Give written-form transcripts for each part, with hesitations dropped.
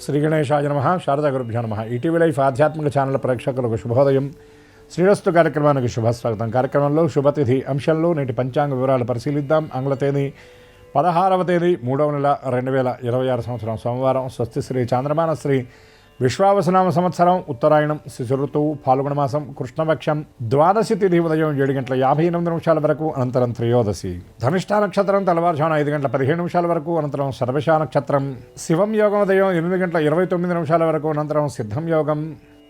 శ్రీ గణేశాయ నమః. శారదా గురుభ్యో నమః. ఈటీవీ లైఫ్ ఆధ్యాత్మిక ఛానల్ ప్రేక్షకులకు శుభోదయం. శ్రీరస్తు కార్యక్రమానికి శుభస్వాగతం. కార్యక్రమంలో శుభతిథి అంశంలో నేటి పంచాంగ వివరాలు పరిశీలిద్దాం. ఆంగ్ల తేదీ 16వ తేదీ 3వ నెల 2026 సంవత్సరం సోమవారం. స్వస్తి శ్రీ చాంద్రమాన శ్రీ విశ్వావసనామ సంవత్సరం, ఉత్తరాయణం, శిశు ఋతువు, ఫాల్గుణ మాసం, కృష్ణపక్షం, ద్వాదశి తిథి ఉదయం 7:58 వరకు, అనంతరం త్రయోదశి. ధనిష్ఠా నక్షత్రం తెల్లవారుజామున 5:15 వరకు, అనంతరం శర్వశ నక్షత్రం. శివం యోగం ఉదయం 8:29 వరకు, అనంతరం సిద్ధం యోగం.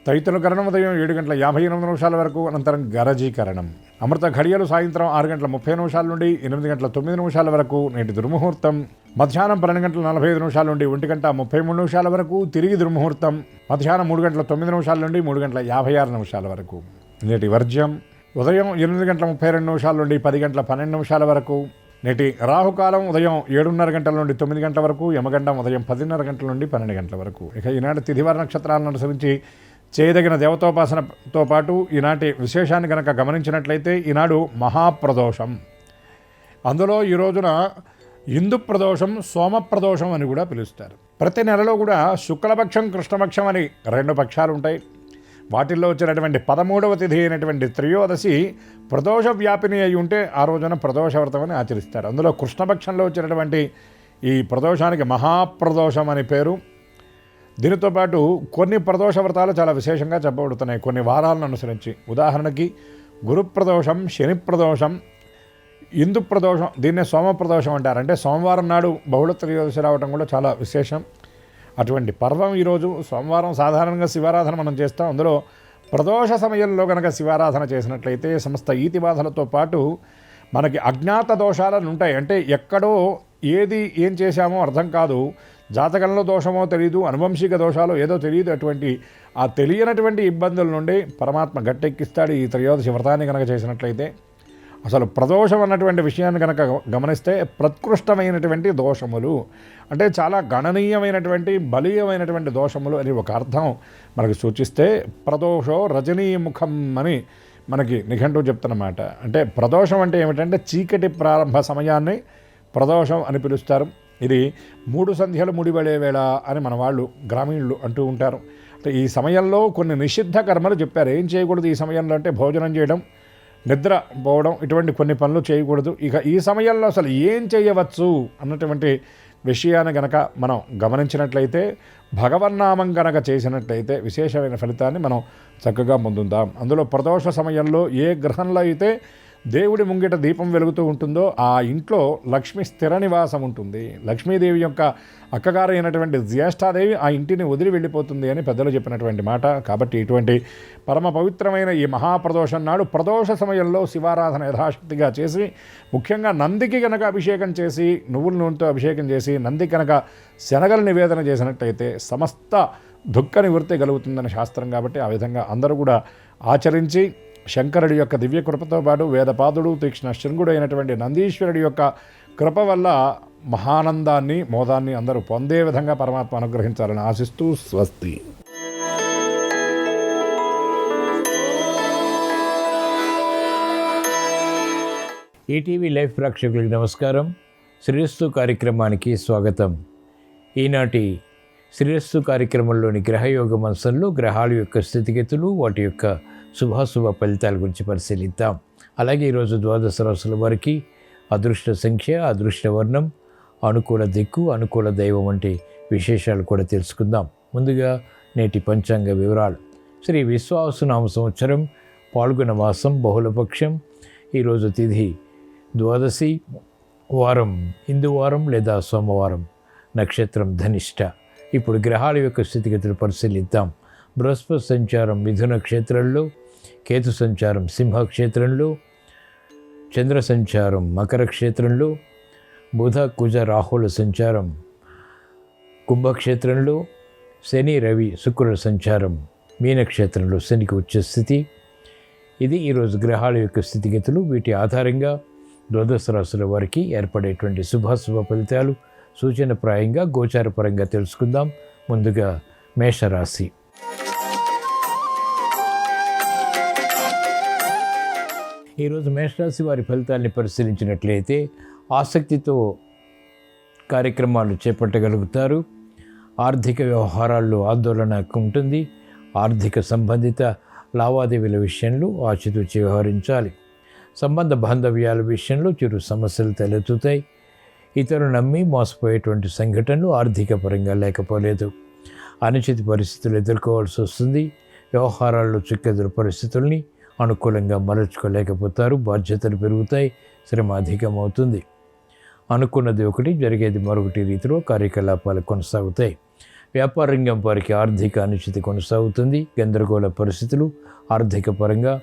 తైతుల కరణం ఉదయం 7:58 వరకు, అనంతరం గరజీకరణం. అమృత ఘడియలు సాయంత్రం 6:30 నుండి 8:09 వరకు. నేటి దుర్ముహూర్తం మధ్యాహ్నం 12:45 నుండి 1:33 వరకు. తిరిగి దుర్ముహూర్తం మధ్యాహ్నం 3:09 నుండి 3:56 వరకు. నేటి వర్జ్యం ఉదయం 8:32 నుండి 10:12 వరకు. నేటి రాహుకాలం ఉదయం 7:30 నుండి 9 వరకు. యమగండం ఉదయం 10:30 నుండి 12 వరకు. ఇక ఈనాటి తిథివార నక్షత్రాలను అనుసరించి చేయదగిన దేవతోపాసనతో పాటు ఈనాటి విశేషాన్ని కనుక గమనించినట్లయితే, ఈనాడు మహాప్రదోషం. అందులో ఈ రోజున ఇందు ప్రదోషం, సోమప్రదోషం అని కూడా పిలుస్తారు. ప్రతి నెలలో కూడా శుక్లపక్షం, కృష్ణపక్షం అని 2 పక్షాలు ఉంటాయి. వాటిల్లో వచ్చినటువంటి 13వ తిథి అయినటువంటి త్రయోదశి ప్రదోష వ్యాపిని అయి ఉంటే ఆ రోజున ప్రదోష వ్రతం అని ఆచరిస్తారు. అందులో కృష్ణపక్షంలో వచ్చినటువంటి ఈ ప్రదోషానికి మహాప్రదోషం అని పేరు. దీనితో పాటు కొన్ని ప్రదోష వ్రతాలు చాలా విశేషంగా చెప్పబడుతున్నాయి కొన్ని వారాలను అనుసరించి. ఉదాహరణకి గురుప్రదోషం, శని ప్రదోషం, ఇందు ప్రదోషం, దీన్నే సోమప్రదోషం అంటారు. అంటే సోమవారం నాడు బహుళ త్రయోదశి రావడం కూడా చాలా విశేషం. అటువంటి పర్వం ఈరోజు సోమవారం. సాధారణంగా శివారాధన మనం చేస్తాం. అందులో ప్రదోష సమయంలో కనుక శివారాధన చేసినట్లయితే సమస్త ఈతి బాధలతో పాటు మనకి అజ్ఞాత దోషాలను ఉంటాయి. అంటే ఎక్కడో ఏది ఏం చేశామో అర్థం కాదు, జాతకంలో దోషమో తెలియదు, అనువంశిక దోషాలు ఏదో తెలియదు, అటువంటి ఆ తెలియనటువంటి ఇబ్బందుల నుండి పరమాత్మ గట్టెక్కిస్తాడు ఈ త్రయోదశి వ్రతాన్ని కనుక చేసినట్లయితే. అసలు ప్రదోషం అన్నటువంటి విషయాన్ని కనుక గమనిస్తే ప్రత్కృష్టమైనటువంటి దోషములు అంటే చాలా గణనీయమైనటువంటి బలీయమైనటువంటి దోషములు అని ఒక అర్థం మనకు సూచిస్తే, ప్రదోషో రజనీముఖం అని మనకి నిఘంటువు చెప్తున్నమాట. అంటే ప్రదోషం అంటే ఏమిటంటే చీకటి ప్రారంభ సమయాన్ని ప్రదోషం అని పిలుస్తారు. ఇది 3 సంధ్యలు ముడిపడే వేళ అని మన వాళ్ళు గ్రామీణులు అంటూ ఉంటారు. అంటే ఈ సమయంలో కొన్ని నిషిద్ధ కర్మలు చెప్పారు. ఏం చేయకూడదు ఈ సమయంలో అంటే భోజనం చేయడం, నిద్ర పోవడం, ఇటువంటి కొన్ని పనులు చేయకూడదు. ఇక ఈ సమయంలో అసలు ఏం చేయవచ్చు అన్నటువంటి విషయాన్ని గనక మనం గమనించినట్లయితే, భగవన్నామం గనక చేసినట్లయితే విశేషమైన ఫలితాన్ని మనం చక్కగా పొందుతాం. అందులో ప్రదోష సమయంలో ఏ గ్రహంలో అయితే దేవుడి ముంగిట దీపం వెలుగుతూ ఉంటుందో ఆ ఇంట్లో లక్ష్మి స్థిర నివాసం ఉంటుంది. లక్ష్మీదేవి యొక్క అక్కగారు అయినటువంటి జ్యేష్ఠాదేవి ఆ ఇంటిని వదిలి వెళ్ళిపోతుంది అని పెద్దలు చెప్పినటువంటి మాట. కాబట్టి ఇటువంటి పరమ పవిత్రమైన ఈ మహాప్రదోషం నాడు ప్రదోష సమయంలో శివారాధన యథాశక్తిగా చేసి, ముఖ్యంగా నందికి కనుక అభిషేకం చేసి, నువ్వుల నూనెతో అభిషేకం చేసి, నంది కనుక శనగల నివేదన చేసినట్లయితే సమస్త దుఃఖ నివృత్తి కలుగుతుందని శాస్త్రం. కాబట్టి ఆ విధంగా అందరూ కూడా ఆచరించి శంకరుడి యొక్క దివ్య కృపతో పాటు వేదపాదుడు, తీక్ష్ణ శృంగుడు అయినటువంటి నందీశ్వరుడి యొక్క కృప వల్ల మహానందాన్ని, మోదాన్ని అందరూ పొందే విధంగా పరమాత్మ అనుగ్రహించాలని ఆశిస్తూ స్వస్తి. ఈటీవీ లైఫ్ ప్రేక్షకులకు నమస్కారం. శ్రీరస్తు కార్యక్రమానికి స్వాగతం. ఈనాటి శ్రీరస్తు కార్యక్రమంలోని గ్రహయోగ అంశంలో గ్రహాల యొక్క స్థితిగతులు, వాటి యొక్క శుభాశుభ ఫలితాల గురించి పరిశీలిద్దాం. అలాగే ఈరోజు ద్వాదశ రాశుల వారికి అదృష్ట సంఖ్య, అదృష్ట వర్ణం, అనుకూల దిక్కు, అనుకూల దైవం వంటి విశేషాలు కూడా తెలుసుకుందాం. ముందుగా నేటి పంచాంగ వివరాలు. శ్రీ విశ్వావసునామ సంవత్సరం, ఫాల్గుణ మాసం, బహుళపక్షం. ఈరోజు తిథి ద్వాదశి, వారం హిందూ వారం లేదా సోమవారం, నక్షత్రం ధనిష్ట. ఇప్పుడు గ్రహాల యొక్క స్థితిగతులు పరిశీలిద్దాం. బృహస్పతి సంచారం మిథున క్షేత్రంలో, కేతు సంచారం సింహ క్షేత్రంలో, చంద్ర సంచారం మకర క్షేత్రంలో, బుధ కుజ రాహుల సంచారం కుంభక్షేత్రంలో, శని రవి శుక్రుల సంచారం మీనక్షేత్రంలో, శనికి వచ్చే స్థితి. ఇది ఈరోజు గ్రహాల యొక్క స్థితిగతులు. వీటి ఆధారంగా ద్వాదశ రాశుల వారికి ఏర్పడేటువంటి శుభాశుభ ఫలితాలు సూచనప్రాయంగా గోచారపరంగా తెలుసుకుందాం. ముందుగా మేషరాశి. ఈరోజు మేషరాశి వారి ఫలితాన్ని పరిశీలించినట్లయితే ఆసక్తితో కార్యక్రమాలు చేపట్టగలుగుతారు. ఆర్థిక వ్యవహారాల్లో ఆందోళన ఉంటుంది. ఆర్థిక సంబంధిత లావాదేవీల విషయంలో ఆచితూచి వ్యవహరించాలి. సంబంధ బాంధవ్యాల విషయంలో చిరు సమస్యలు తలెత్తుతాయి. ఇతరులు నమ్మి మోసపోయేటువంటి సంఘటనలు ఆర్థిక పరంగా లేకపోలేదు. అనుచిత పరిస్థితులు ఎదుర్కోవాల్సి వస్తుంది. వ్యవహారాల్లో చిక్కెదురు పరిస్థితుల్ని అనుకూలంగా మరల్చుకోలేకపోతారు. బాధ్యతలు పెరుగుతాయి, శ్రమ అధికమవుతుంది. అనుకున్నది ఒకటి, జరిగేది మరొకటి రీతిలో కార్యకలాపాలు కొనసాగుతాయి. వ్యాపార రంగం వారికి ఆర్థిక అనిశ్చితి కొనసాగుతుంది. గందరగోళ పరిస్థితులు ఆర్థిక పరంగా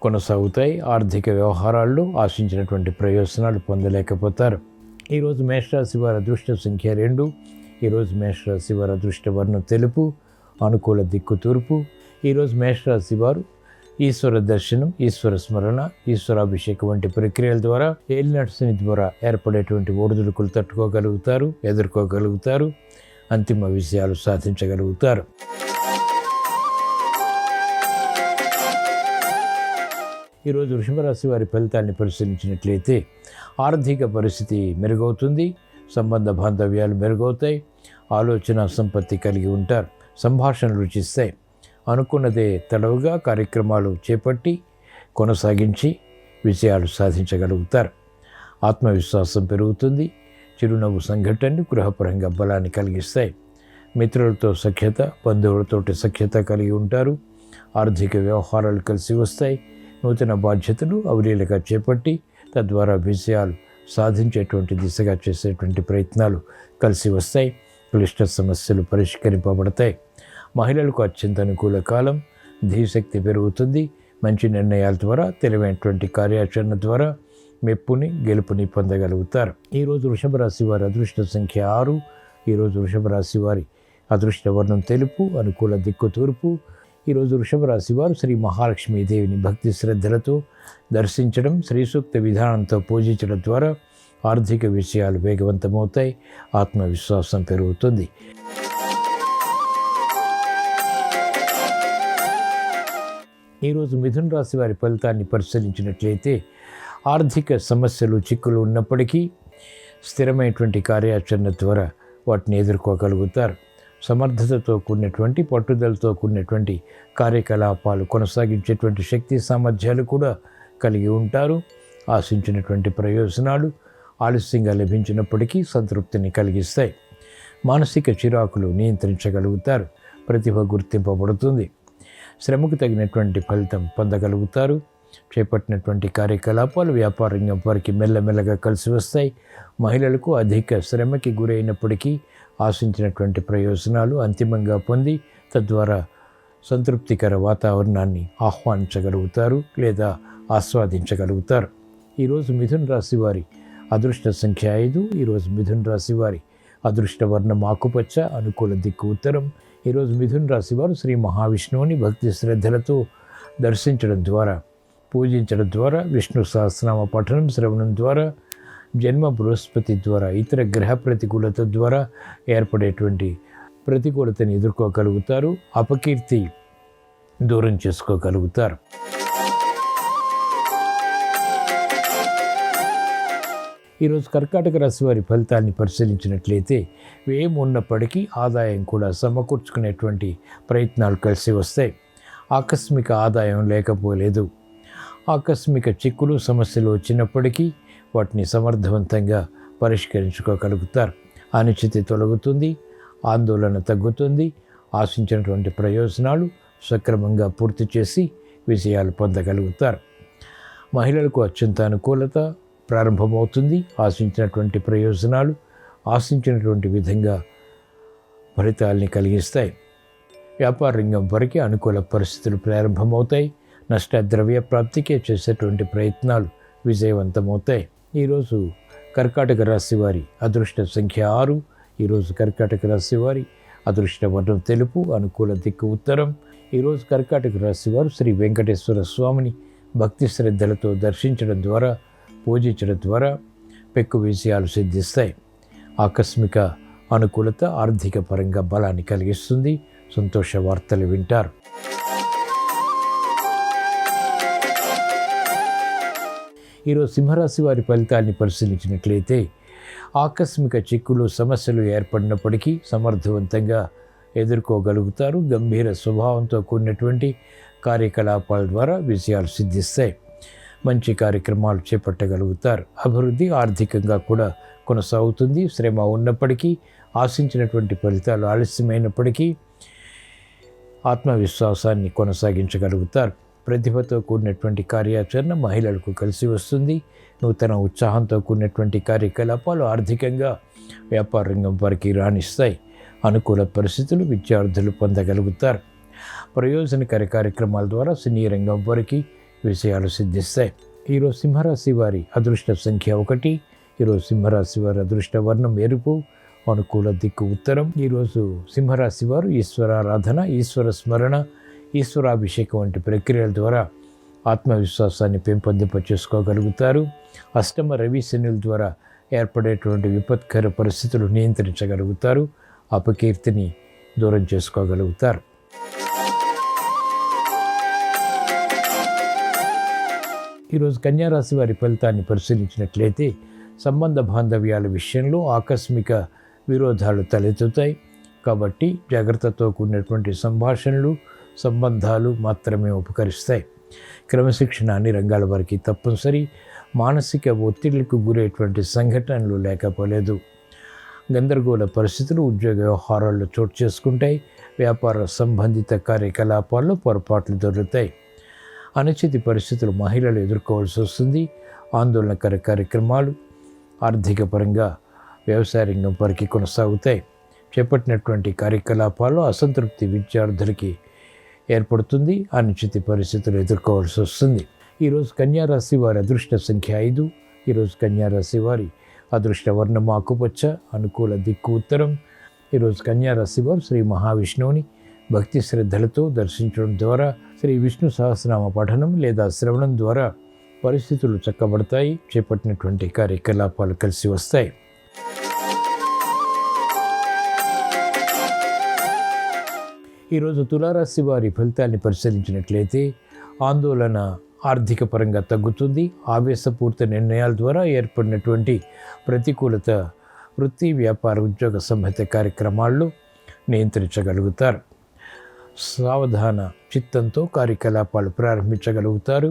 కొనసాగుతాయి. ఆర్థిక వ్యవహారాల్లో ఆశించినటువంటి ప్రయోజనాలు పొందలేకపోతారు. ఈరోజు మేషరాశి వారి అదృష్ట సంఖ్య 2. ఈరోజు మేషరాశి వారి అదృష్ట వర్ణం తెలుపు, అనుకూల దిక్కు తూర్పు. ఈరోజు మేషరాశి వారు ఈశ్వర దర్శనం, ఈశ్వర స్మరణ, ఈశ్వరాభిషేకం వంటి ప్రక్రియల ద్వారా ఏలినాటి శని ద్వారా ఏర్పడేటువంటి ఒడిదుడుకులు తట్టుకోగలుగుతారు, ఎదుర్కోగలుగుతారు, అంతిమ విజయాలు సాధించగలుగుతారు. ఈరోజు వృషభరాశి వారి ఫలితాన్ని పరిశీలించినట్లయితే ఆర్థిక పరిస్థితి మెరుగవుతుంది. సంబంధ బాంధవ్యాలు మెరుగవుతాయి. ఆలోచన సంపత్తి కలిగి ఉంటారు. సంభాషణలు రుచిస్తాయి. అనుకున్నదే తడవుగా కార్యక్రమాలు చేపట్టి కొనసాగించి విజయాలు సాధించగలుగుతారు. ఆత్మవిశ్వాసం పెరుగుతుంది. చిరునవ్వు సంఘటనలు గృహపరంగా బలాన్ని కలిగిస్తాయి. మిత్రులతో సఖ్యత, బంధువులతోటి సఖ్యత కలిగి ఉంటారు. ఆర్థిక వ్యవహారాలు కలిసి వస్తాయి. నూతన బాధ్యతలు అవలీలగా చేపట్టి తద్వారా విజయాలు సాధించేటువంటి దిశగా చేసేటువంటి ప్రయత్నాలు కలిసి వస్తాయి. క్లిష్ట సమస్యలు పరిష్కరింపబడతాయి. మహిళలకు అత్యంత అనుకూల కాలం. ధీశక్తి పెరుగుతుంది. మంచి నిర్ణయాల ద్వారా, తెలివైనటువంటి కార్యాచరణ ద్వారా మెప్పుని, గెలుపుని పొందగలుగుతారు. ఈరోజు వృషభ రాశి వారి అదృష్ట సంఖ్య 6. ఈరోజు వృషభ రాశి వారి అదృష్ట వర్ణం తెలుపు, అనుకూల దిక్కు తూర్పు. ఈరోజు వృషభ రాశి వారు శ్రీ మహాలక్ష్మీదేవిని భక్తి శ్రద్ధలతో దర్శించడం, శ్రీ సూక్త విధానంతో పూజించడం ద్వారా ఆర్థిక విషయాలు వేగవంతమవుతాయి. ఆత్మవిశ్వాసం పెరుగుతుంది. ఈరోజు మిథున రాశి వారి ఫలితాన్ని పరిశీలించినట్లయితే ఆర్థిక సమస్యలు, చిక్కులు ఉన్నప్పటికీ స్థిరమైనటువంటి కార్యాచరణ ద్వారా వాటిని ఎదుర్కోగలుగుతారు. సమర్థతతో కూడినటువంటి, పట్టుదలతో కూడినటువంటి కార్యకలాపాలు కొనసాగించేటువంటి శక్తి సామర్థ్యాలు కూడా కలిగి ఉంటారు. ఆశించినటువంటి ప్రయోజనాలు ఆలస్యంగా లభించినప్పటికీ సంతృప్తిని కలిగిస్తాయి. మానసిక చిరాకులు నియంత్రించగలుగుతారు. ప్రతిభ గుర్తింపబడుతుంది. శ్రమకు తగినటువంటి ఫలితం పొందగలుగుతారు. చేపట్టినటువంటి కార్యకలాపాలు వ్యాపార రంగం వారికి మెల్లమెల్లగా కలిసి వస్తాయి. మహిళలకు అధిక శ్రమకి గురైనప్పటికీ ఆశించినటువంటి ప్రయోజనాలు అంతిమంగా పొంది తద్వారా సంతృప్తికర వాతావరణాన్ని ఆహ్వానించగలుగుతారు లేదా ఆస్వాదించగలుగుతారు. ఈరోజు మిథున రాశి వారి అదృష్ట సంఖ్య 5. ఈరోజు మిథున రాశి వారి అదృష్ట వర్ణం ఆకుపచ్చ, అనుకూల దిక్కు ఉత్తరం. ఈరోజు మిథున రాశి వారు శ్రీ మహావిష్ణువుని భక్తి శ్రద్ధలతో దర్శించడం ద్వారా, పూజించడం ద్వారా, విష్ణు సహస్రనామ పఠనం, శ్రవణం ద్వారా, జన్మ బృహస్పతి ద్వారా, ఇతర గ్రహ ప్రతికూలత ద్వారా ఏర్పడేటువంటి ప్రతికూలతని ఎదుర్కోగలుగుతారు. అపకీర్తి దూరం చేసుకోగలుగుతారు. ఈరోజు కర్కాటక రాశి వారి ఫలితాన్ని పరిశీలించినట్లయితే వ్యయం ఉన్నప్పటికీ ఆదాయం కూడా సమకూర్చుకునేటువంటి ప్రయత్నాలు కలిసి వస్తాయి. ఆకస్మిక ఆదాయం లేకపోలేదు. ఆకస్మిక చిక్కులు, సమస్యలు వచ్చినప్పటికీ వాటిని సమర్థవంతంగా పరిష్కరించుకోగలుగుతారు. అనిశ్చితి తొలగుతుంది. ఆందోళన తగ్గుతుంది. ఆశించినటువంటి ప్రయోజనాలు సక్రమంగా పూర్తి చేసి విజయాలు పొందగలుగుతారు. మహిళలకు అత్యంత అనుకూలత ప్రారంభమవుతుంది. ఆశించినటువంటి ప్రయోజనాలు ఆశించినటువంటి విధంగా ఫలితాలని కలిగిస్తాయి. వ్యాపార రంగం వరకు అనుకూల పరిస్థితులు ప్రారంభమవుతాయి. నష్ట ద్రవ్య ప్రాప్తికే చేసేటువంటి ప్రయత్నాలు విజయవంతమవుతాయి. ఈరోజు కర్కాటక రాశి వారి అదృష్ట సంఖ్య 6. ఈరోజు కర్కాటక రాశి వారి అదృష్ట వర్ణం తెలుపు, అనుకూల దిక్కు ఉత్తరం. ఈరోజు కర్కాటక రాశి వారు శ్రీ వెంకటేశ్వర స్వామిని భక్తి శ్రద్ధలతో దర్శించడం ద్వారా, పూజించడం ద్వారా పెక్కు విజయాలు సిద్ధిస్తాయి. ఆకస్మిక అనుకూలత ఆర్థిక పరంగా బలాన్ని కలిగిస్తుంది. సంతోష వార్తలు వింటారు. ఈరోజు సింహరాశి వారి ఫలితాన్ని పరిశీలించినట్లయితే ఆకస్మిక చిక్కులు సమస్యలు ఏర్పడినప్పటికీ సమర్థవంతంగా ఎదుర్కోగలుగుతారు. గంభీర స్వభావంతో కూడినటువంటి కార్యకలాపాల ద్వారా విజయాలు సిద్ధిస్తాయి. మంచి కార్యక్రమాలు చేపట్టగలుగుతారు. అభివృద్ధి ఆర్థికంగా కూడా కొనసాగుతుంది. శ్రమ ఉన్నప్పటికీ, ఆశించినటువంటి ఫలితాలు ఆలస్యమైనప్పటికీ ఆత్మవిశ్వాసాన్ని కొనసాగించగలుగుతారు. ప్రతిభతో కూడినటువంటి కార్యాచరణ మహిళలకు కలిసి వస్తుంది. నూతన ఉత్సాహంతో కూడినటువంటి కార్యకలాపాలు ఆర్థికంగా వ్యాపార రంగం వారికి రాణిస్తాయి. అనుకూల పరిస్థితులు విద్యార్థులు పొందగలుగుతారు. ప్రయోజనకర కార్యక్రమాల ద్వారా సినీ రంగం వారికి విజయాలు సిద్ధిస్తాయి. ఈరోజు సింహరాశి వారి అదృష్ట సంఖ్య 1. ఈరోజు సింహరాశి వారి అదృష్ట వర్ణం ఎరుపు. అనుకూల దిక్కు ఉత్తరం. ఈరోజు సింహరాశి వారు ఈశ్వరారాధన, ఈశ్వర స్మరణ, ఈశ్వరాభిషేకం వంటి ప్రక్రియల ద్వారా ఆత్మవిశ్వాసాన్ని పెంపొందింపచేసుకోగలుగుతారు. అష్టమ రవి శనుల ద్వారా ఏర్పడేటువంటి విపత్కర పరిస్థితులు నియంత్రించగలుగుతారు. అపకీర్తిని దూరం చేసుకోగలుగుతారు. ఈరోజు కన్యారాశి వారి ఫలితాన్ని పరిశీలించినట్లయితే సంబంధ బాంధవ్యాల విషయంలో ఆకస్మిక విరోధాలు తలెత్తుతాయి. కాబట్టి జాగ్రత్తతో కూడినటువంటి సంభాషణలు, సంబంధాలు మాత్రమే ఉపకరిస్తాయి. క్రమశిక్షణ అన్ని రంగాల వారికి తప్పనిసరి. మానసిక ఒత్తిళ్లకు గురయ్యేటువంటి సంఘటనలు లేకపోలేదు. గందరగోళ పరిస్థితులు ఉద్యోగ వ్యవహారాల్లో చోటు చేసుకుంటాయి. వ్యాపార సంబంధిత కార్యకలాపాల్లో పొరపాట్లు దొరుకుతాయి. అనుచిత పరిస్థితులు మహిళలు ఎదుర్కోవాల్సి వస్తుంది. ఆందోళనకర కార్యక్రమాలు ఆర్థిక పరంగా వ్యవసాయ రంగం వారికి కొనసాగుతాయి. చేపట్టినటువంటి కార్యకలాపాల్లో అసంతృప్తి విద్యార్థులకి ఏర్పడుతుంది. అనుచిత పరిస్థితులు ఎదుర్కోవాల్సి వస్తుంది. ఈరోజు కన్యారాశి వారి అదృష్ట సంఖ్య 5. ఈరోజు కన్యారాశి వారి అదృష్ట వర్ణం ఆకుపచ్చ. అనుకూల దిక్కు ఉత్తరం. ఈరోజు కన్యారాశి వారు శ్రీ మహావిష్ణువుని భక్తి శ్రద్ధలతో దర్శించడం ద్వారా, శ్రీ విష్ణు సహస్రనామ పఠనం లేదా శ్రవణం ద్వారా పరిస్థితులు చక్కబడతాయి. చేపట్టినటువంటి కార్యకలాపాలు కలిసి వస్తాయి. ఈరోజు తులారాశి వారి ఫలితాన్ని పరిశీలించినట్లయితే ఆందోళన ఆర్థిక పరంగా తగ్గుతుంది. ఆవేశపూరిత నిర్ణయాల ద్వారా ఏర్పడినటువంటి ప్రతికూలత వృత్తి, వ్యాపార, ఉద్యోగ సంహిత కార్యక్రమాల్లో నియంత్రించగలుగుతారు. సావధాన చిత్తంతో కార్యకలాపాలు ప్రారంభించగలుగుతారు.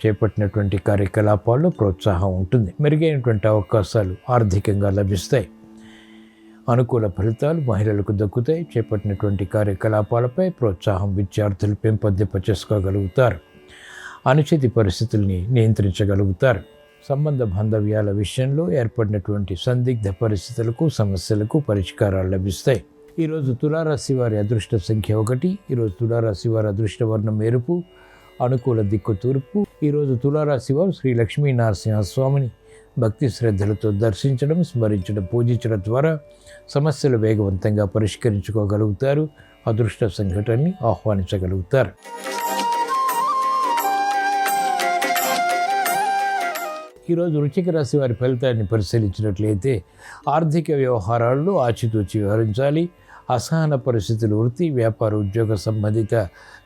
చేపట్టినటువంటి కార్యకలాపాల్లో ప్రోత్సాహం ఉంటుంది. మెరుగైనటువంటి అవకాశాలు ఆర్థికంగా లభిస్తాయి. అనుకూల ఫలితాలు మహిళలకు దక్కుతాయి. చేపట్టినటువంటి కార్యకలాపాలపై ప్రోత్సాహం విద్యార్థులు పెంపొందింపచేసుకోగలుగుతారు. అనుచిత పరిస్థితుల్ని నియంత్రించగలుగుతారు. సంబంధ బాంధవ్యాల విషయంలో ఏర్పడినటువంటి సందిగ్ధ పరిస్థితులకు, సమస్యలకు పరిష్కారాలు లభిస్తాయి. ఈరోజు తులారాశి వారి అదృష్ట సంఖ్య 1. ఈరోజు తులారాశి వారి అదృష్ట వర్ణం ఎరుపు. అనుకూల దిక్కు తూర్పు. ఈరోజు తులారాశి వారు శ్రీ లక్ష్మీ నరసింహస్వామిని భక్తి శ్రద్ధలతో దర్శించడం, స్మరించడం, పూజించడం ద్వారా సమస్యలు వేగవంతంగా పరిష్కరించుకోగలుగుతారు. అదృష్ట సంఘటనని ఆహ్వానించగలుగుతారు. ఈరోజు వృశ్చిక రాశి వారి ఫలితాన్ని పరిశీలించినట్లయితే ఆర్థిక వ్యవహారాల్లో ఆచితూచి వ్యవహరించాలి. అసహన పరిస్థితులు వృత్తి, వ్యాపార, ఉద్యోగ సంబంధిత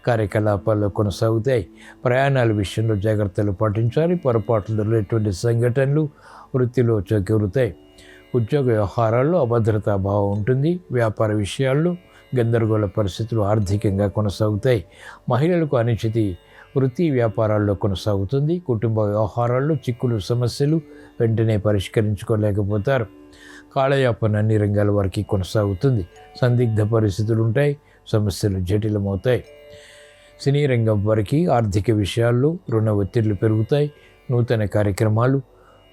కార్యకలాపాల్లో కొనసాగుతాయి. ప్రయాణాల విషయంలో జాగ్రత్తలు పాటించాలి. పొరపాట్లు దొరికేటువంటి సంఘటనలు వృత్తిలో చేకూరుతాయి. ఉద్యోగ వ్యవహారాల్లో అభద్రతా భావం ఉంటుంది. వ్యాపార విషయాల్లో గందరగోళ పరిస్థితులు ఆర్థికంగా కొనసాగుతాయి. మహిళలకు అనుచితి వృత్తి, వ్యాపారాల్లో కొనసాగుతుంది. కుటుంబ వ్యవహారాల్లో చిక్కులు, సమస్యలు వెంటనే పరిష్కరించుకోలేకపోతారు. కాలయాపన అన్ని రంగాల వారికి కొనసాగుతుంది. సందిగ్ధ పరిస్థితులు ఉంటాయి. సమస్యలు జటిలమవుతాయి. సినీ రంగం వారికి ఆర్థిక విషయాల్లో రుణ ఒత్తిళ్లు పెరుగుతాయి. నూతన కార్యక్రమాలు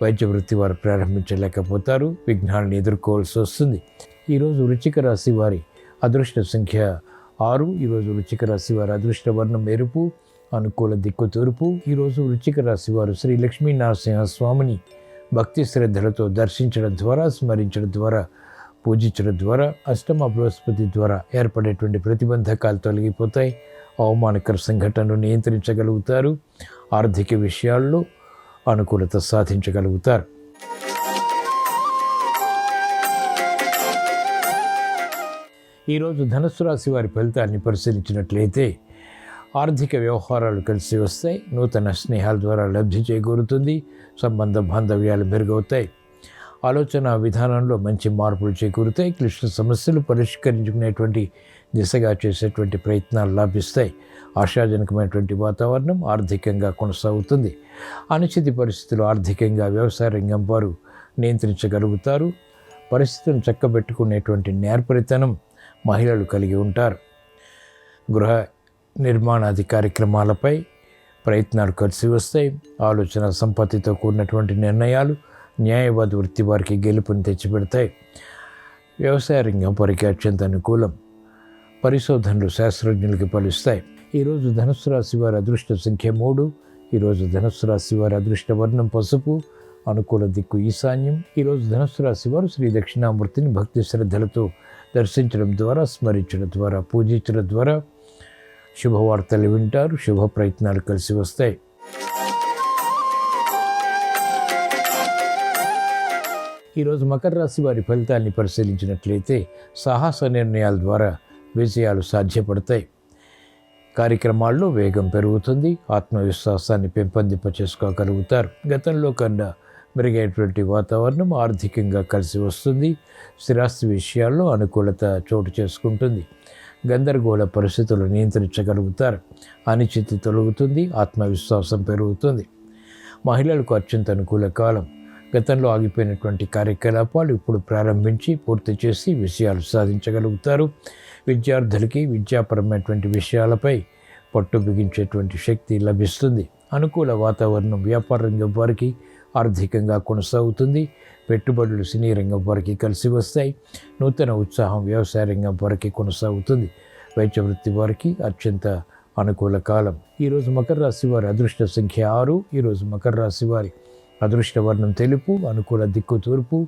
వైద్య వృత్తి వారు ప్రారంభించలేకపోతారు. విఘ్నాలను ఎదుర్కోవాల్సి వస్తుంది. ఈరోజు వృశ్చిక రాశి వారి అదృష్ట సంఖ్య 6. ఈరోజు వృశ్చిక రాశి వారి అదృష్ట వర్ణం ఎరుపు. అనుకూల దిక్కు తూర్పు. ఈరోజు వృశ్చిక రాశి వారు శ్రీ లక్ష్మీ నరసింహస్వామిని భక్తి శ్రద్ధలతో దర్శించడం ద్వారా, స్మరించడం ద్వారా, పూజించడం ద్వారా అష్టమ బృహస్పతి ద్వారా ఏర్పడేటువంటి ప్రతిబంధకాలు తొలగిపోతాయి. అవమానకర సంఘటనలు నియంత్రించగలుగుతారు. ఆర్థిక విషయాల్లో అనుకూలత సాధించగలుగుతారు. ఈరోజు ధనుస్సు రాశి వారి ఫలితాన్ని పరిశీలించినట్లయితే ఆర్థిక వ్యవహారాలు కలిసి వస్తాయి. నూతన స్నేహాల ద్వారా లబ్ధి చేకూరుతుంది. సంబంధ బాంధవ్యాలు మెరుగవుతాయి. ఆలోచన విధానంలో మంచి మార్పులు చేకూరుతాయి. క్లిష్ట సమస్యలు పరిష్కరించుకునేటువంటి దిశగా చేసేటువంటి ప్రయత్నాలు లాభిస్తాయి. ఆశాజనకమైనటువంటి వాతావరణం ఆర్థికంగా కొనసాగుతుంది. అనిశ్చిత పరిస్థితులు ఆర్థికంగా వ్యవసాయ రంగం వారు నియంత్రించగలుగుతారు. పరిస్థితులను చక్కబెట్టుకునేటువంటి నేర్పరితనం మహిళలు కలిగి ఉంటారు. గృహ నిర్మాణాది కార్యక్రమాలపై ప్రయత్నాలు కలిసి వస్తాయి. ఆలోచన సంపత్తితో కూడినటువంటి నిర్ణయాలు న్యాయవాద వృత్తి వారికి గెలుపుని తెచ్చిపెడతాయి. వ్యవసాయ రంగం వారికి అత్యంత అనుకూలం. పరిశోధనలు శాస్త్రజ్ఞులకి ఫలిస్తాయి. ఈరోజు ధనుస్సు రాశి వారి అదృష్ట సంఖ్య 3. ఈరోజు ధనుస్సు రాశి వారి అదృష్ట వర్ణం పసుపు. అనుకూల దిక్కు ఈశాన్యం. ఈరోజు ధనుస్సు రాశి వారు శ్రీ దక్షిణామూర్తిని భక్తి శ్రద్ధలతో దర్శించడం ద్వారా, స్మరించడం ద్వారా, పూజించడం ద్వారా శుభవార్తలు వింటారు. శుభ ప్రయత్నాలు కలిసి వస్తాయి. ఈరోజు మకర రాశి వారి ఫలితాన్ని పరిశీలించినట్లయితే సాహస నిర్ణయాల ద్వారా విజయాలు సాధ్యపడతాయి. కార్యక్రమాల్లో వేగం పెరుగుతుంది. ఆత్మవిశ్వాసాన్ని పెంపొందింప చేసుకోగలుగుతారు. గతంలో కన్నా మెరుగైనటువంటి వాతావరణం ఆర్థికంగా కలిసి వస్తుంది. స్థిరాస్తి విషయాల్లో అనుకూలత చోటు చేసుకుంటుంది. గందరగోళ పరిస్థితులు నియంత్రించగలుగుతారు. అనిశ్చితి తొలగుతుంది. ఆత్మవిశ్వాసం పెరుగుతుంది. మహిళలకు అత్యంత అనుకూల కాలం. గతంలో ఆగిపోయినటువంటి కార్యకలాపాలు ఇప్పుడు ప్రారంభించి పూర్తి చేసి విజయాలు సాధించగలుగుతారు. విద్యార్థులకి విద్యాపరమైనటువంటి విషయాలపై పట్టు బిగించేటువంటి శక్తి లభిస్తుంది. అనుకూల వాతావరణం వ్యాపార రంగం వారికి ఆర్థికంగా కొనసాగుతుంది. పెట్టుబడులు సినీ రంగం వారికి కలిసి వస్తాయి. నూతన ఉత్సాహం వ్యవసాయ రంగం వారికి కొనసాగుతుంది. వైద్య వృత్తి వారికి అత్యంత అనుకూల కాలం. ఈరోజు మకర రాశి వారి అదృష్ట సంఖ్య 6. ఈరోజు మకర రాశి వారి అదృష్ట వర్ణం తెలుపు. అనుకూల దిక్కు తూర్పు.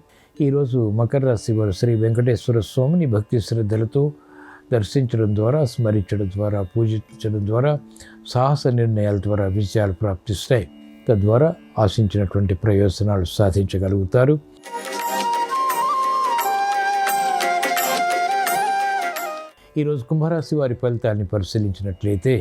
ఈరోజు మకర రాశి వారు శ్రీ వెంకటేశ్వర స్వామిని భక్తి శ్రద్ధలతో దర్శించడం ద్వారా, స్మరించడం ద్వారా, పూజించడం ద్వారా, సాహస నిర్ణయాల ద్వారా విజయాలు ప్రాప్తిస్తాయి. తద్వారా ఆశించినటువంటి ప్రయోజనాలు సాధించగలుగుతారు. ఈరోజు కుంభరాశి వారి ఫలితాన్ని పరిశీలించినట్లయితే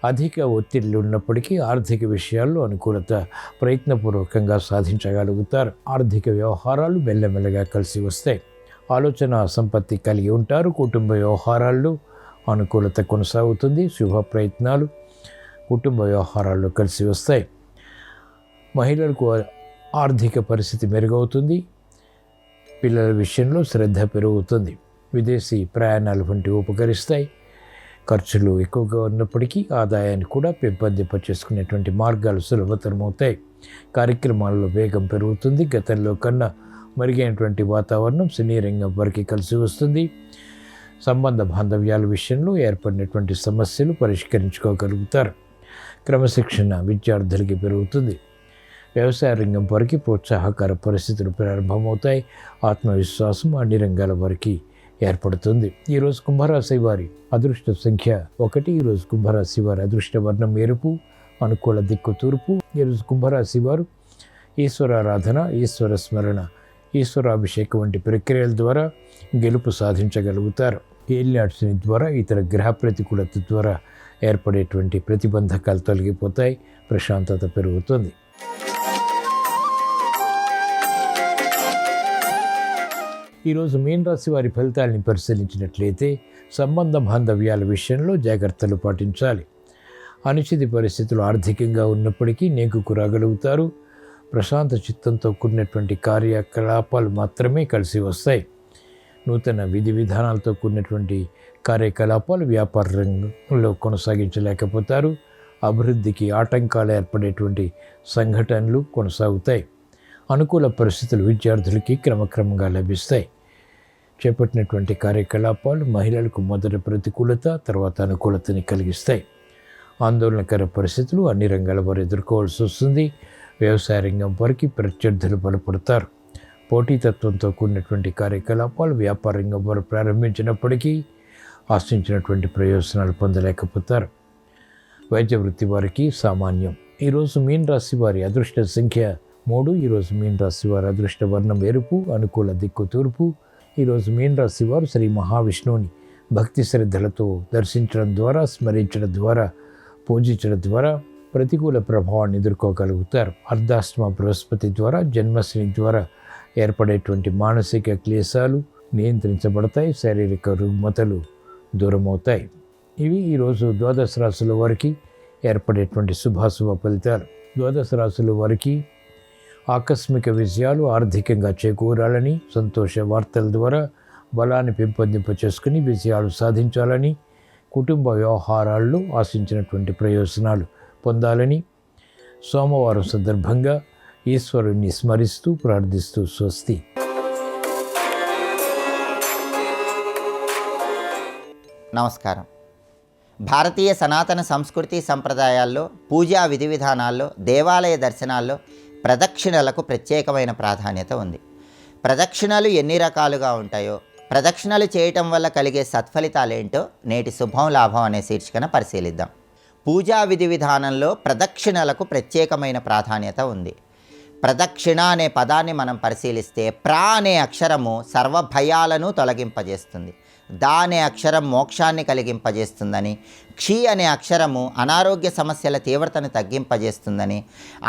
అధిక ఒత్తిళ్లు ఉన్నప్పటికీ ఆర్థిక విషయాల్లో అనుకూలత ప్రయత్నపూర్వకంగా సాధించగలుగుతారు. ఆర్థిక వ్యవహారాలు మెల్లమెల్లగా కలిసి వస్తాయి. ఆలోచన సంపత్తి కలిగి ఉంటారు. కుటుంబ వ్యవహారాల్లో అనుకూలత కొనసాగుతుంది. శుభ ప్రయత్నాలు కుటుంబ వ్యవహారాల్లో కలిసి వస్తాయి. మహిళలకు ఆర్థిక పరిస్థితి మెరుగవుతుంది. పిల్లల విషయంలో శ్రద్ధ పెరుగుతుంది. విదేశీ ప్రయాణాలు వంటివి ఉపకరిస్తాయి. ఖర్చులు ఎక్కువగా ఉన్నప్పటికీ ఆదాయాన్ని కూడా పెంపొందింప చేసుకునేటువంటి మార్గాలు సులభతరమవుతాయి. కార్యక్రమాల్లో వేగం పెరుగుతుంది. గతంలో కన్నా మరుగైనటువంటి వాతావరణం సినీ రంగం వారికి కలిసి వస్తుంది. సంబంధ బాంధవ్యాల విషయంలో ఏర్పడినటువంటి సమస్యలు పరిష్కరించుకోగలుగుతారు. క్రమశిక్షణ విద్యార్థులకి పెరుగుతుంది. వ్యవసాయ రంగం వారికి ప్రోత్సాహకర పరిస్థితులు ప్రారంభమవుతాయి. ఆత్మవిశ్వాసం అన్ని రంగాల వారికి ఏర్పడుతుంది. ఈరోజు కుంభరాశి వారి అదృష్ట సంఖ్య 1. ఈరోజు కుంభరాశి వారి అదృష్ట వర్ణం ఎరుపు. అనుకూల దిక్కు తూర్పు. ఈరోజు కుంభరాశి వారు ఈశ్వరారాధన, ఈశ్వర స్మరణ, ఈశ్వరాభిషేకం వంటి ప్రక్రియల ద్వారా గెలుపు సాధించగలుగుతారు. ఏలినాటి శని ద్వారా, ఇతర గ్రహ ప్రతికూలత ద్వారా ఏర్పడేటువంటి ప్రతిబంధకాలు తొలగిపోతాయి. ప్రశాంతత పెరుగుతుంది. ఈరోజు మీన రాశి వారి ఫలితాలని పరిశీలించినట్లయితే సంబంధ బాంధవ్యాల విషయంలో జాగ్రత్తలు పాటించాలి. అనిశ్చిత పరిస్థితులు ఆర్థికంగా ఉన్నప్పటికీ నెగ్గుకు రాగలుగుతారు. ప్రశాంత చిత్తంతో కూడినటువంటి కార్యకలాపాలు మాత్రమే కలిసి వస్తాయి. నూతన విధి విధానాలతో కూడినటువంటి కార్యకలాపాలు వ్యాపార రంగంలో కొనసాగించలేకపోతారు. అభివృద్ధికి ఆటంకాలు ఏర్పడేటువంటి సంఘటనలు కొనసాగుతాయి. అనుకూల పరిస్థితులు విద్యార్థులకి క్రమక్రమంగా లభిస్తాయి. చేపట్టినటువంటి కార్యకలాపాలు మహిళలకు మొదట ప్రతికూలత, తర్వాత అనుకూలతని కలిగిస్తాయి. ఆందోళనకర పరిస్థితులు అన్ని రంగాల వారు ఎదుర్కోవాల్సి వస్తుంది. వ్యవసాయ రంగం వారికి ప్రత్యర్థులు బలపడతారు. పోటీతత్వంతో కూడినటువంటి కార్యకలాపాలు వ్యాపార రంగం వారు ప్రారంభించినప్పటికీ ఆశించినటువంటి ప్రయోజనాలు పొందలేకపోతారు. వైద్య వృత్తి వారికి సామాన్యం. ఈరోజు మీన రాశి వారి అదృష్ట సంఖ్య 3. ఈరోజు మీన రాశి వారి అదృష్ట వర్ణం ఎరుపు. అనుకూల దిక్కు తూర్పు. ఈరోజు మీన రాశి వారు శ్రీ మహావిష్ణువుని భక్తి శ్రద్ధలతో దర్శించడం ద్వారా, స్మరించడం ద్వారా, పూజించడం ద్వారా ప్రతికూల ప్రభావాన్ని ఎదుర్కోగలుగుతారు. అర్ధాష్టమ బృహస్పతి ద్వారా, జన్మశని ద్వారా ఏర్పడేటువంటి మానసిక క్లేశాలు నియంత్రించబడతాయి, శారీరక రుగ్మతలు దూరమవుతాయి. ఇవి ఈరోజు ద్వాదశ రాశుల వారికి ఏర్పడేటువంటి శుభాశుభ ఫలితాలు. ద్వాదశ రాశుల వారికి ఆకస్మిక విజయాలు ఆర్థికంగా చేకూరాలని, సంతోష వార్తల ద్వారా బలాన్ని పెంపొందింప చేసుకుని విజయాలు సాధించాలని, కుటుంబ వ్యవహారాల్లో ఆశించినటువంటి ప్రయోజనాలు పొందాలని సోమవారం సందర్భంగా ఈశ్వరుణ్ణి స్మరిస్తూ ప్రార్థిస్తూ స్వస్తి. నమస్కారం. భారతీయ సనాతన సంస్కృతి సంప్రదాయాల్లో, పూజా విధి విధానాల్లో, దేవాలయ దర్శనాల్లో ప్రదక్షిణలకు ప్రత్యేకమైన ప్రాధాన్యత ఉంది. ప్రదక్షిణలు ఎన్ని రకాలుగా ఉంటాయో, ప్రదక్షిణలు చేయటం వల్ల కలిగే సత్ఫలితాలేంటో నేటి శుభం లాభం అనే శీర్షికన పరిశీలిద్దాం. పూజా విధి విధానంలో ప్రదక్షిణలకు ప్రత్యేకమైన ప్రాధాన్యత ఉంది. ప్రదక్షిణ అనే పదాన్ని మనం పరిశీలిస్తే ప్రా అనే అక్షరము సర్వభయాలను తొలగింపజేస్తుంది, దా అనే అక్షరం మోక్షాన్ని కలిగింపజేస్తుందని, క్షి అనే అక్షరము అనారోగ్య సమస్యల తీవ్రతను తగ్గింపజేస్తుందని,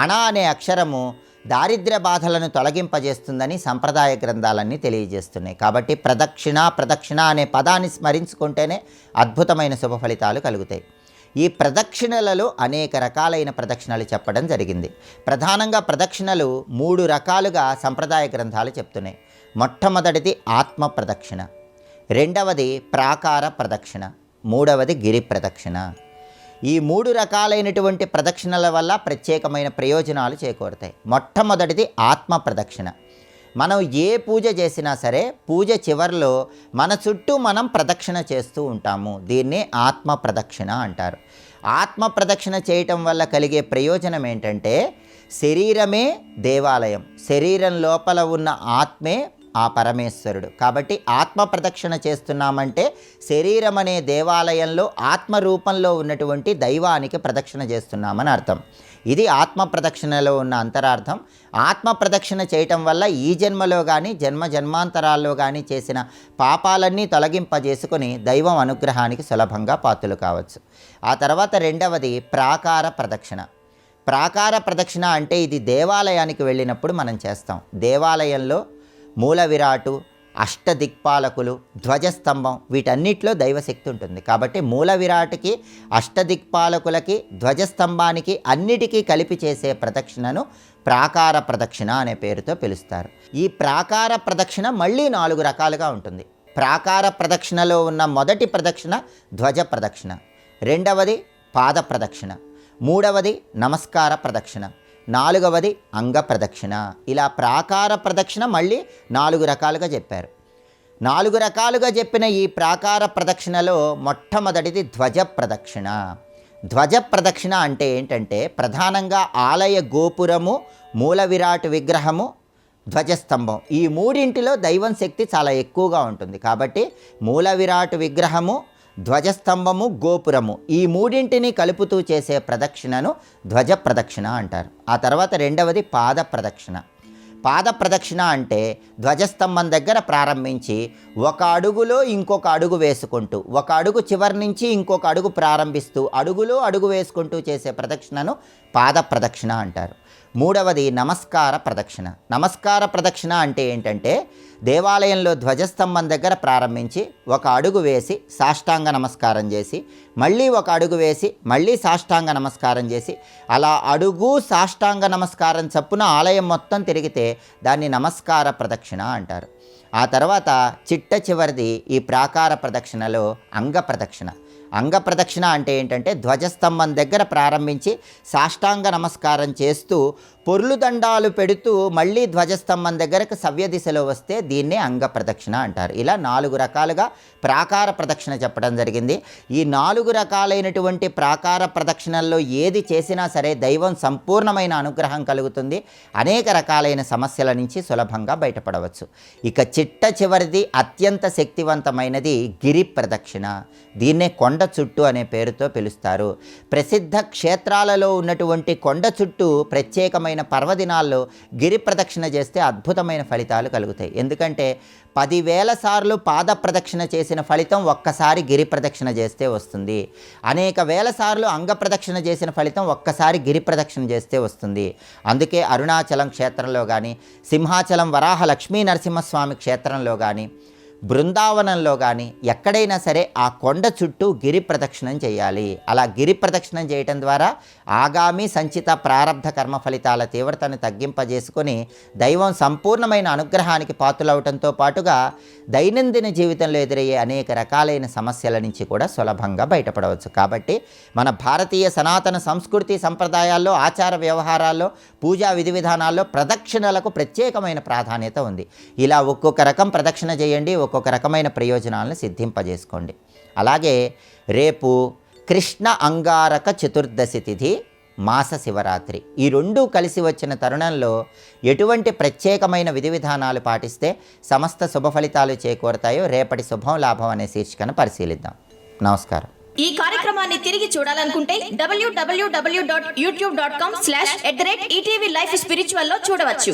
అణ అనే అక్షరము దారిద్ర్య బాధలను తొలగింపజేస్తుందని సంప్రదాయ గ్రంథాలన్నీ తెలియజేస్తున్నాయి. కాబట్టి ప్రదక్షిణ అనే పదాన్ని స్మరించుకుంటేనే అద్భుతమైన శుభ ఫలితాలు కలుగుతాయి. ఈ ప్రదక్షిణలలో అనేక రకాలైన ప్రదక్షిణలు చెప్పడం జరిగింది. ప్రధానంగా ప్రదక్షిణలు 3 రకాలుగా సంప్రదాయ గ్రంథాలు చెప్తున్నాయి. మొట్టమొదటిది ఆత్మ ప్రదక్షిణ, రెండవది ప్రాకార ప్రదక్షిణ, మూడవది గిరి ప్రదక్షిణ. ఈ 3 రకాలైనటువంటి ప్రదక్షిణల వల్ల ప్రత్యేకమైన ప్రయోజనాలు చేకూరుతాయి. మొట్టమొదటిది ఆత్మ ప్రదక్షిణ. మనం ఏ పూజ చేసినా సరే పూజ చివరిలో మన చుట్టూ మనం ప్రదక్షిణ చేస్తూ ఉంటాము. దీన్నే ఆత్మ ప్రదక్షిణ అంటారు. ఆత్మ ప్రదక్షిణ చేయటం వల్ల కలిగే ప్రయోజనం ఏంటంటే, శరీరమే దేవాలయం, శరీరం లోపల ఉన్న ఆత్మే ఆ పరమేశ్వరుడు. కాబట్టి ఆత్మ ప్రదక్షిణ చేస్తున్నామంటే శరీరం అనే దేవాలయంలో ఆత్మ రూపంలో ఉన్నటువంటి దైవానికి ప్రదక్షిణ చేస్తున్నామని అర్థం. ఇది ఆత్మ ప్రదక్షిణలో ఉన్న అంతరార్థం. ఆత్మ ప్రదక్షిణ చేయటం వల్ల ఈ జన్మలో కానీ జన్మాంతరాల్లో కానీ చేసిన పాపాలన్నీ తొలగింపజేసుకొని దైవం అనుగ్రహానికి సులభంగా పాత్రలు కావచ్చు. ఆ తర్వాత రెండవది ప్రాకార ప్రదక్షిణ. ప్రాకార ప్రదక్షిణ అంటే ఇది దేవాలయానికి వెళ్ళినప్పుడు మనం చేస్తాం. దేవాలయంలో మూల విరాటు, అష్టదిక్పాలకులు, ధ్వజస్తంభం వీటన్నిటిలో దైవశక్తి ఉంటుంది. కాబట్టి మూల విరాట్కి, అష్టదిక్పాలకులకి, ధ్వజస్తంభానికి అన్నిటికీ కలిపి చేసే ప్రదక్షిణను ప్రాకార ప్రదక్షిణ అనే పేరుతో పిలుస్తారు. ఈ ప్రాకార ప్రదక్షిణ మళ్ళీ 4 రకాలుగా ఉంటుంది. ప్రాకార ప్రదక్షిణలో ఉన్న మొదటి ప్రదక్షిణ ధ్వజ ప్రదక్షిణ, రెండవది పాద ప్రదక్షిణ, మూడవది నమస్కార ప్రదక్షిణ, నాలుగవది అంగ ప్రదక్షిణ. ఇలా ప్రాకార ప్రదక్షిణ మళ్ళీ 4 రకాలుగా చెప్పారు. 4 రకాలుగా చెప్పిన ఈ ప్రాకార ప్రదక్షిణలో మొట్టమొదటిది ధ్వజ ప్రదక్షిణ. ధ్వజ ప్రదక్షిణ అంటే ఏంటంటే, ప్రధానంగా ఆలయ గోపురము, మూల విరాట్ విగ్రహము, ధ్వజస్తంభం ఈ మూడింటిలో దైవం శక్తి చాలా ఎక్కువగా ఉంటుంది. కాబట్టి మూల విరాట్ విగ్రహము, ధ్వజస్తంభము, గోపురము ఈ మూడింటిని కలుపుతూ చేసే ప్రదక్షిణను ధ్వజ ప్రదక్షిణ అంటారు. ఆ తర్వాత రెండవది పాద ప్రదక్షిణ. పాద ప్రదక్షిణ అంటే ధ్వజస్తంభం దగ్గర ప్రారంభించి ఒక అడుగులో ఇంకొక అడుగు వేసుకుంటూ, ఒక అడుగు చివరి నుంచి ఇంకొక అడుగు ప్రారంభిస్తూ అడుగులో అడుగు వేసుకుంటూ చేసే ప్రదక్షిణను పాద ప్రదక్షిణ అంటారు. మూడవది నమస్కార ప్రదక్షిణ. నమస్కార ప్రదక్షిణ అంటే ఏంటంటే, దేవాలయంలో ధ్వజస్తంభం దగ్గర ప్రారంభించి ఒక అడుగు వేసి సాష్టాంగ నమస్కారం చేసి, మళ్ళీ ఒక అడుగు వేసి మళ్ళీ సాష్టాంగ నమస్కారం చేసి, అలా అడుగు సాష్టాంగ నమస్కారం చప్పున ఆలయం మొత్తం తిరిగితే దాన్ని నమస్కార ప్రదక్షిణ అంటారు. ఆ తర్వాత చిట్ట చివరిది ఈ ప్రాకార ప్రదక్షిణలో అంగ ప్రదక్షిణ. అంగ ప్రదక్షిణ అంటే ఏంటంటే, ధ్వజస్తంభం దగ్గర ప్రారంభించి సాష్టాంగ నమస్కారం చేస్తూ పొర్లు దండాలు పెడుతూ మళ్ళీ ధ్వజస్తంభం దగ్గరకు సవ్య దిశలో వస్తే దీన్నే అంగ ప్రదక్షిణ అంటారు. ఇలా 4 రకాలుగా ప్రాకార ప్రదక్షిణ చెప్పడం జరిగింది. ఈ 4 రకాలైనటువంటి ప్రాకార ప్రదక్షిణల్లో ఏది చేసినా సరే దైవం సంపూర్ణమైన అనుగ్రహం కలుగుతుంది. అనేక రకాలైన సమస్యల నుంచి సులభంగా బయటపడవచ్చు. ఇక చిట్ట చివరిది అత్యంత శక్తివంతమైనది గిరి ప్రదక్షిణ. దీన్నే కొండ చుట్టు అనే పేరుతో పిలుస్తారు. ప్రసిద్ధ క్షేత్రాలలో ఉన్నటువంటి కొండ చుట్టూ ప్రత్యేకమైన పర్వదినాల్లో గిరి ప్రదక్షిణ చేస్తే అద్భుతమైన ఫలితాలు కలుగుతాయి. ఎందుకంటే 10,000 సార్లు పాద ప్రదక్షిణ చేసిన ఫలితం ఒక్కసారి గిరి ప్రదక్షిణ చేస్తే వస్తుంది. అనేక వేల సార్లు అంగ ప్రదక్షిణ చేసిన ఫలితం ఒక్కసారి గిరి ప్రదక్షిణ చేస్తే వస్తుంది. అందుకే అరుణాచలం క్షేత్రంలో కానీ, సింహాచలం వరాహ లక్ష్మీ నరసింహస్వామి క్షేత్రంలో కానీ, బృందావనంలో కానీ ఎక్కడైనా సరే ఆ కొండ చుట్టూ గిరి ప్రదక్షిణం చేయాలి. అలా గిరి ప్రదక్షిణం చేయటం ద్వారా ఆగామి సంచిత ప్రారబ్ధ కర్మ ఫలితాల తీవ్రతను తగ్గింపజేసుకొని దైవం సంపూర్ణమైన అనుగ్రహానికి పాత్రలవటంతో పాటుగా దైనందిన జీవితంలో ఎదురయ్యే అనేక రకాలైన సమస్యల నుంచి కూడా సులభంగా బయటపడవచ్చు. కాబట్టి మన భారతీయ సనాతన సంస్కృతి సంప్రదాయాల్లో, ఆచార వ్యవహారాల్లో, పూజా విధి విధానాల్లో ప్రదక్షిణలకు ప్రత్యేకమైన ప్రాధాన్యత ఉంది. ఇలా ఒక్కొక్క రకం ప్రదక్షిణ చేయండి, ఒక్కొక్క రకమైన ప్రయోజనాలను సిద్ధింపజేసుకోండి. అలాగే రేపు కృష్ణ అంగారక చతుర్దశి తిథి, మాస శివరాత్రి, ఈ రెండూ కలిసి వచ్చిన తరుణంలో ఎటువంటి ప్రత్యేకమైన విధి విధానాలు పాటిస్తే సమస్త శుభ ఫలితాలు చేకూరతాయో రేపటి శుభం లాభం అనే శీర్షికను పరిశీలిద్దాం. నమస్కారం. ఈ కార్యక్రమాన్ని తిరిగి చూడాలనుకుంటే www.youtube.com/ETV Life Spiritual లో చూడవచ్చు.